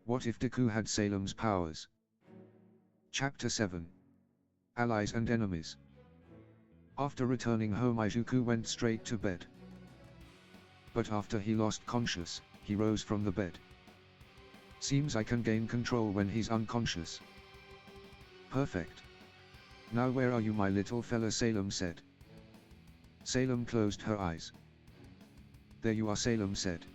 What if Deku had Salem's powers? Chapter 7. Allies and Enemies. After returning home, Izuku went straight to bed. But after he lost conscious, he rose from the bed. Seems I can gain control when he's unconscious. Perfect. Now where are you, my little fella? Salem said. Salem closed her eyes. There you are, Salem said.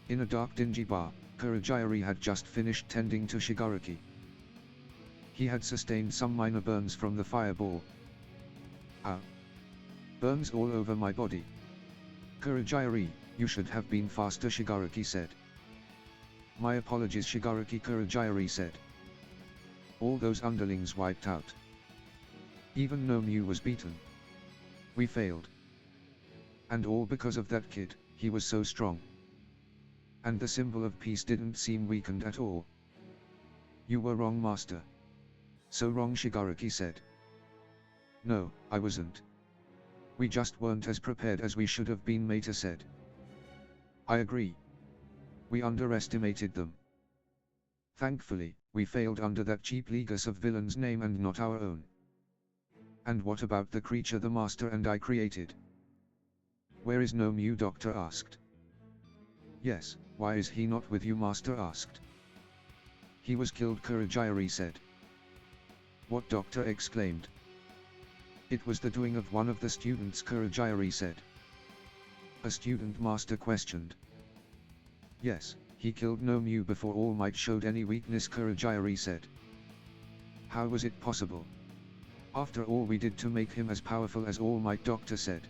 In a dark dingy bar, Kurogiri had just finished tending to Shigaraki. He had sustained some minor burns from the fireball. Ow. Burns all over my body. Kurogiri, you should have been faster, Shigaraki said. My apologies, Shigaraki, Kurogiri said. All those underlings wiped out. Even Nomu was beaten. We failed. And all because of that kid, he was so strong. And the symbol of peace didn't seem weakened at all. You were wrong, Master. So wrong, Shigaraki said. No, I wasn't. We just weren't as prepared as we should have been, Mater said. I agree. We underestimated them. Thankfully, we failed under that cheap Legus of villains name and not our own. And what about the creature the Master and I created? Where is Nomu? Doctor asked. Yes, why is he not with you? Master asked. He was killed, Kurogiri said. What? Doctor exclaimed. It was the doing of one of the students, Kurogiri said. A student? Master questioned. Yes, he killed Nomu before All Might showed any weakness, Kurogiri said. How was it possible? After all we did to make him as powerful as All Might, Doctor said.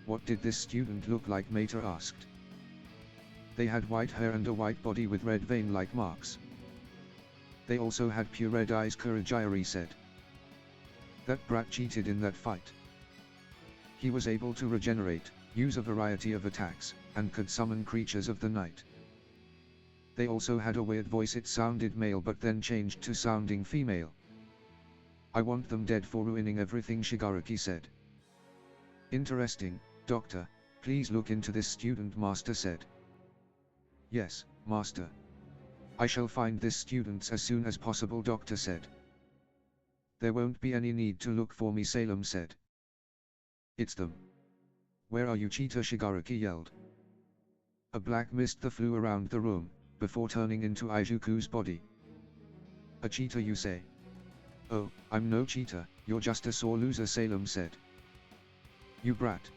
What did this student look like? Mater asked. They had white hair and a white body with red vein-like marks. They also had pure red eyes, Kurogiri said. That brat cheated in that fight. He was able to regenerate, use a variety of attacks, and could summon creatures of the night. They also had a weird voice. It sounded male but then changed to sounding female. I want them dead for ruining everything, Shigaraki said. Interesting, Doctor, please look into this student, Master said. Yes, Master. I shall find this student as soon as possible, Doctor said. There won't be any need to look for me, Salem said. It's them. Where are you, cheater? Shigaraki yelled. A black mist flew around the room, before turning into Izuku's body. A cheater, you say? Oh, I'm no cheater, you're just a sore loser, Salem said. You brat.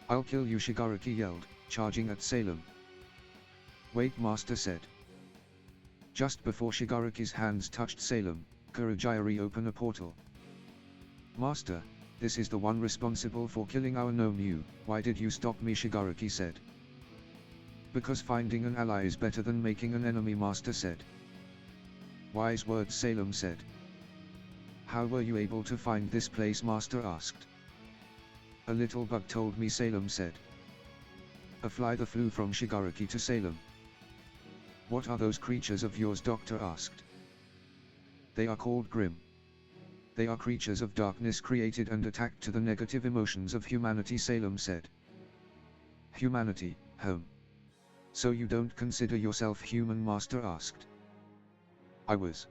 I'll kill you, Shigaraki yelled, charging at Salem. Wait, Master said. Just before Shigaraki's hands touched Salem, Kurogiri opened a portal. Master, this is the one responsible for killing our Nomu. Why did you stop me? Shigaraki said. Because finding an ally is better than making an enemy, Master said. Wise words, Salem said. How were you able to find this place? Master asked. A little bug told me, Salem said. A fly flew from Shigaraki to Salem. What are those creatures of yours? Doctor asked. They are called Grim. They are creatures of darkness created and attacked to the negative emotions of humanity, Salem said. Humanity, So you don't consider yourself human? Master asked. I was.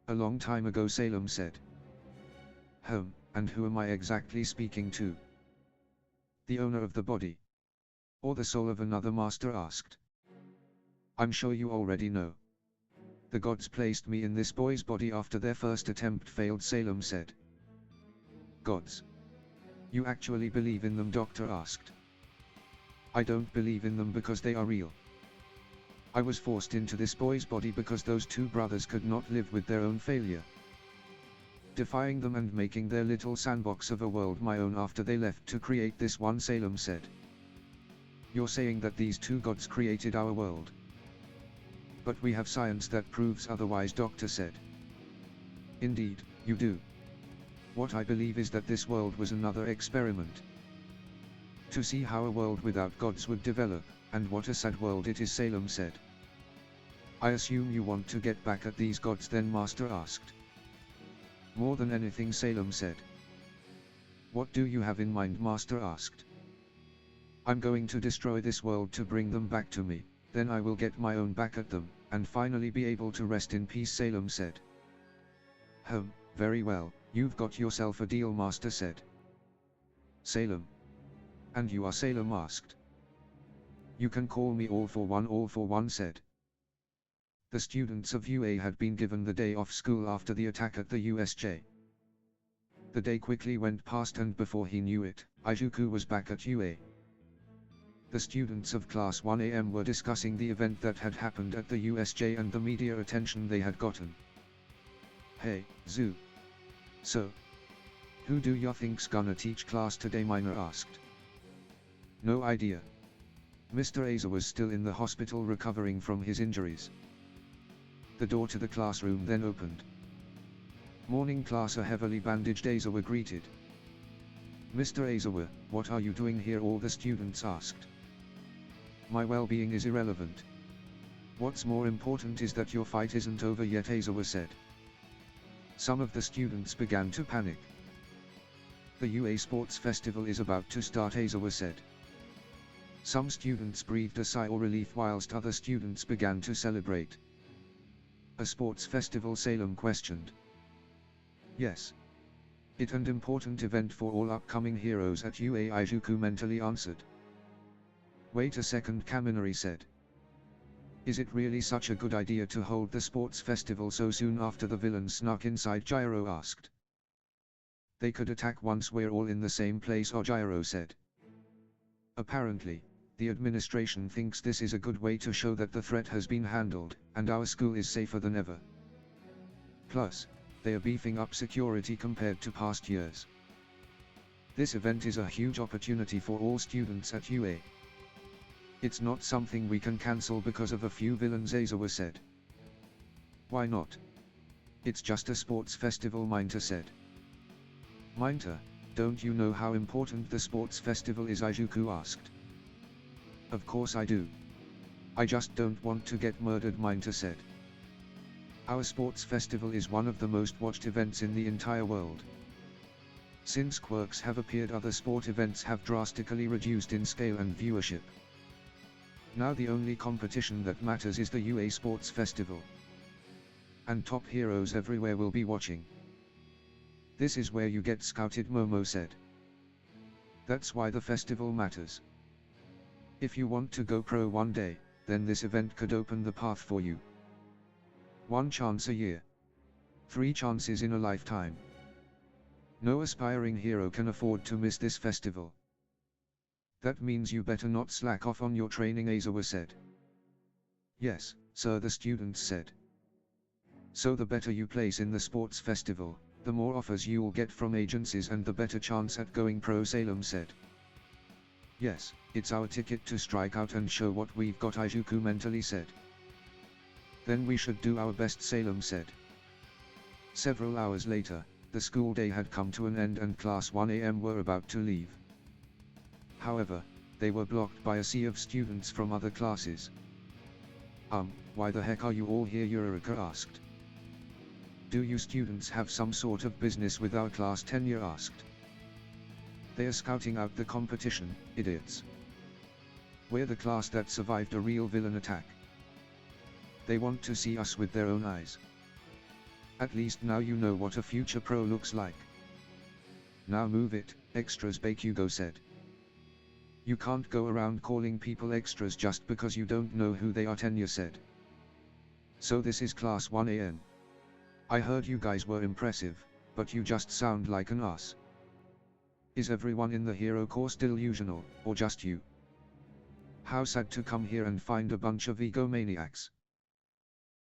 A long time ago, Salem said. And who am I exactly speaking to? The owner of the body? Or the soul of another? Master asked. I'm sure you already know. The gods placed me in this boy's body after their first attempt failed, Salem said. Gods? You actually believe in them? Doctor asked. I don't believe in them because they are real. I was forced into this boy's body because those two brothers could not live with their own failure. Defying them and making their little sandbox of a world my own after they left to create this one, Salem said. You're saying that these two gods created our world? But we have science that proves otherwise, Doctor said. Indeed, you do. What I believe is that this world was another experiment. To see how a world without gods would develop, and what a sad world it is, Salem said. I assume you want to get back at these gods then, Master asked. More than anything, Salem said. What do you have in mind? Master asked. I'm going to destroy this world to bring them back to me, Then I will get my own back at them, and finally be able to rest in peace, Salem said. Very well, you've got yourself a deal, Master said. Salem. And you are? Salem asked. You can call me All for One said. The students of UA had been given the day off school after the attack at the USJ. The day quickly went past, and before he knew it, Izuku was back at UA. The students of Class 1AM were discussing the event that had happened at the USJ and the media attention they had gotten. Hey, Zoo. So, who do ya think's gonna teach class today? Minor asked. No idea. Mr. Aiza was still in the hospital recovering from his injuries. The door to the classroom then opened. Morning class. A heavily bandaged Aizawa greeted. Mr. Aizawa, what are you doing here? All the students asked. My well-being is irrelevant. What's more important is that your fight isn't over yet, Aizawa said. Some of the students began to panic. The UA Sports Festival is about to start, Aizawa said. Some students breathed a sigh of relief whilst other students began to celebrate. A sports festival? Salem questioned. Yes. It's an important event for all upcoming heroes at UA, Izuku mentally answered. Wait a second, Kaminari said. Is it really such a good idea to hold the sports festival so soon after the villains snuck inside? Gyro asked. They could attack once we're all in the same place, Gyro said. Apparently, the administration thinks this is a good way to show that the threat has been handled, and our school is safer than ever. Plus, they are beefing up security compared to past years. This event is a huge opportunity for all students at UA. It's not something we can cancel because of a few villains, Aizawa said. Why not? It's just a sports festival, Minter said. Minter, don't you know how important the sports festival is? Izuku asked. Of course I do. I just don't want to get murdered, Minter said. Our sports festival is one of the most watched events in the entire world. Since quirks have appeared, other sport events have drastically reduced in scale and viewership. Now the only competition that matters is the UA Sports Festival. And top heroes everywhere will be watching. This is where you get scouted, Momo said. That's why the festival matters. If you want to go pro one day, then this event could open the path for you. 1 chance a year. 3 chances in a lifetime. No aspiring hero can afford to miss this festival. That means you better not slack off on your training, Aizawa said. Yes, sir, the students said. So the better you place in the sports festival, the more offers you'll get from agencies and the better chance at going pro, Salem said. Yes, it's our ticket to strike out and show what we've got, Izuku mentally said. Then we should do our best, Salem said. Several hours later, the school day had come to an end and Class 1AM were about to leave. However, they were blocked by a sea of students from other classes. Why the heck are you all here? Eureka asked. Do you students have some sort of business with our class? Tenure asked. They are scouting out the competition, idiots. We're the class that survived a real villain attack. They want to see us with their own eyes. At least now you know what a future pro looks like. Now move it, extras, Bakugo said. You can't go around calling people extras just because you don't know who they are, Tenure said. So this is Class 1AN. I heard you guys were impressive, but you just sound like an ass. Is everyone in the hero course delusional, or just you? How sad to come here and find a bunch of egomaniacs.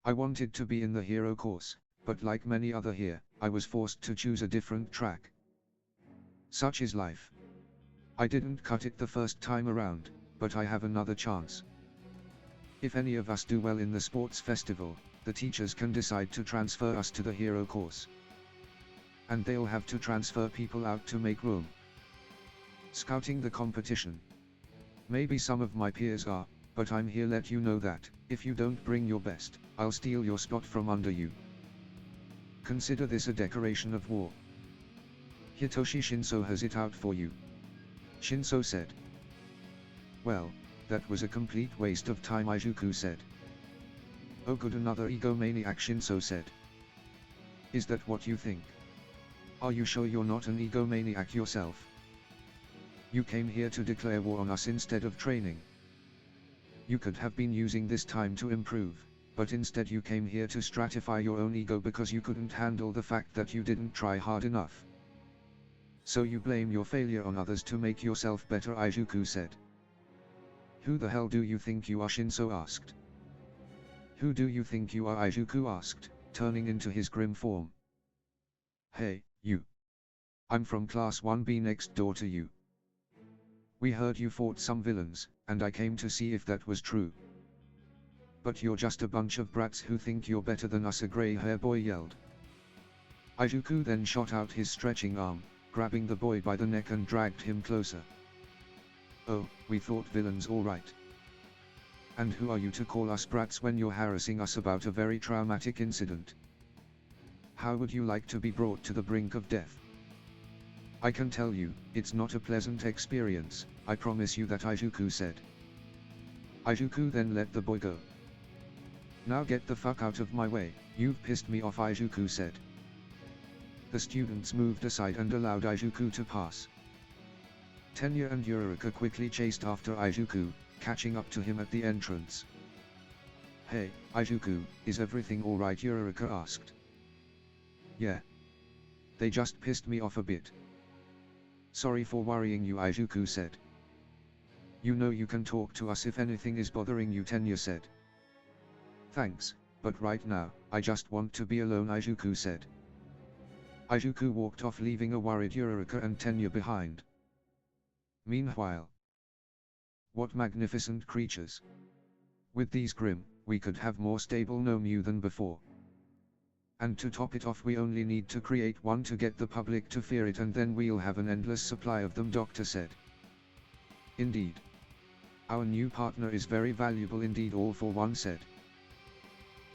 I wanted to be in the hero course, but like many other here, I was forced to choose a different track. Such is life. I didn't cut it the first time around, but I have another chance. If any of us do well in the sports festival, the teachers can decide to transfer us to the hero course. And they'll have to transfer people out to make room. Scouting the competition. Maybe some of my peers are, but I'm here let you know that, if you don't bring your best, I'll steal your spot from under you. Consider this a declaration of war. Hitoshi Shinso has it out for you. Shinso said. Well, That was a complete waste of time, Izuku said. Oh good, another egomaniac, Shinso said. Is that what you think? Are you sure you're not an egomaniac yourself? You came here to declare war on us instead of training. You could have been using this time to improve, but instead you came here to stratify your own ego because you couldn't handle the fact that you didn't try hard enough. So you blame your failure on others to make yourself better, Izuku said. Who the hell do you think you are, Shinso asked. Who do you think you are, Izuku asked, turning into his grim form. Hey, you. I'm from Class 1B next door to you. We heard you fought some villains, and I came to see if that was true. But you're just a bunch of brats who think you're better than us, a grey-haired boy yelled. Izuku then shot out his stretching arm, grabbing the boy by the neck and dragged him closer. Oh, we thought villains, all right. And who are you to call us brats when you're harassing us about a very traumatic incident? How would you like to be brought to the brink of death? I can tell you, it's not a pleasant experience, I promise you that, Izuku said. Izuku then let the boy go. Now get the fuck out of my way, you've pissed me off, Izuku said. The students moved aside and allowed Izuku to pass. Tenya and Eureka quickly chased after Izuku, catching up to him at the entrance. Hey, Izuku, is everything alright? Eureka asked. Yeah. They just pissed me off a bit. Sorry for worrying you, Izuku said. You know you can talk to us if anything is bothering you, Tenya said. Thanks, but right now, I just want to be alone, Izuku said. Izuku walked off, leaving a worried Eureka and Tenya behind. Meanwhile, what magnificent creatures. With these grim, we could have more stable Nomu than before. And to top it off, we only need to create one to get the public to fear it, and then we'll have an endless supply of them, Doctor said. Indeed. Our new partner is very valuable indeed, All for One said.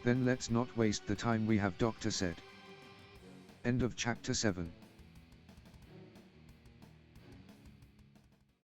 Then let's not waste the time we have, Doctor said. End of Chapter 7.